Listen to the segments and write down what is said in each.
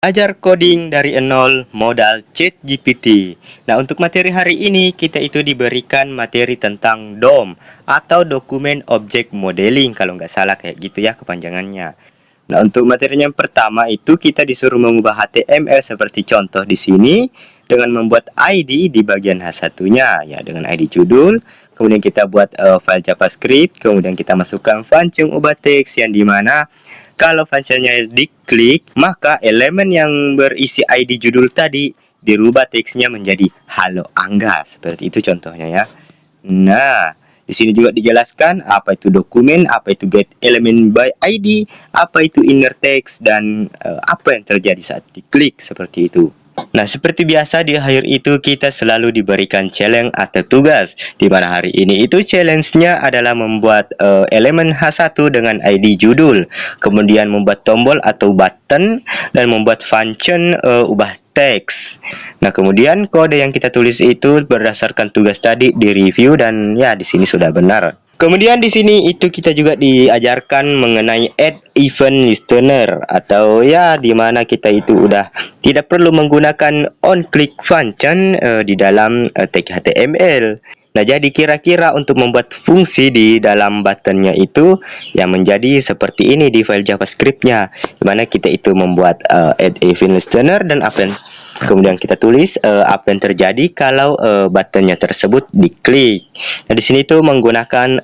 Ajar coding dari nol modal ChatGPT. Nah, untuk materi hari ini kita itu diberikan materi tentang DOM atau Dokumen Object Modeling, kalau nggak salah kayak gitu ya kepanjangannya. Nah, untuk materinya yang pertama itu kita disuruh mengubah HTML seperti contoh di sini dengan membuat ID di bagian H1-nya ya, dengan ID judul. Kemudian kita buat file JavaScript, kemudian kita masukkan function ubah teks yang dimana kalau functionnya diklik, maka elemen yang berisi ID judul tadi dirubah teksnya menjadi Halo Angga. Seperti itu contohnya ya. Nah, di sini juga dijelaskan apa itu dokumen, apa itu get element by ID, apa itu inner text, dan apa yang terjadi saat diklik seperti itu. Nah, seperti biasa di akhir itu kita selalu diberikan challenge atau tugas. Di mana hari ini itu challenge-nya adalah membuat elemen H1 dengan ID judul, kemudian membuat tombol atau button, dan membuat function ubah teks. Nah, kemudian kode yang kita tulis itu berdasarkan tugas tadi di-review dan ya di sini sudah benar. Kemudian di sini itu kita juga diajarkan mengenai add event listener atau ya di mana kita itu udah tidak perlu menggunakan on click function di dalam tag HTML. Nah, jadi kira-kira untuk membuat fungsi di dalam buttonnya itu yang menjadi seperti ini di file JavaScript-nya, di mana kita itu membuat add event listener dan apa yang kemudian kita tulis apa yang terjadi kalau buttonnya tersebut diklik. Nah, di sini tuh menggunakan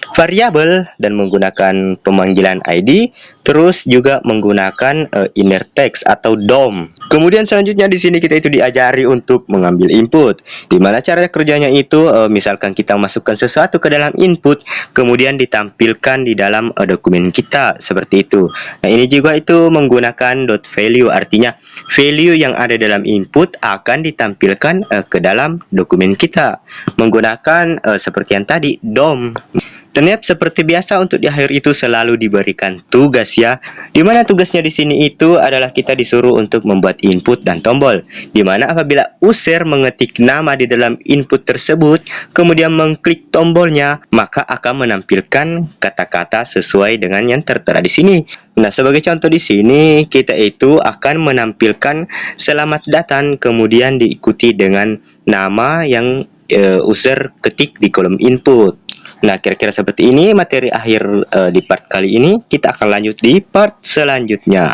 variabel dan menggunakan pemanggilan ID, terus juga menggunakan inner text atau DOM. Kemudian selanjutnya di sini kita itu diajari untuk mengambil input. Di mana cara kerjanya itu misalkan kita masukkan sesuatu ke dalam input, kemudian ditampilkan di dalam dokumen kita seperti itu. Nah, ini juga itu menggunakan .value, artinya value yang ada dalam input akan ditampilkan ke dalam dokumen kita menggunakan seperti yang tadi DOM. Dan ya, seperti biasa untuk di akhir itu selalu diberikan tugas ya. Dimana tugasnya di sini itu adalah kita disuruh untuk membuat input dan tombol. Dimana apabila user mengetik nama di dalam input tersebut, kemudian mengklik tombolnya, maka akan menampilkan kata-kata sesuai dengan yang tertera di sini. Nah, sebagai contoh di sini kita itu akan menampilkan selamat datang, kemudian diikuti dengan nama yang user ketik di kolom input. Nah, kira-kira seperti ini materi akhir di part kali ini. Kita akan lanjut di part selanjutnya.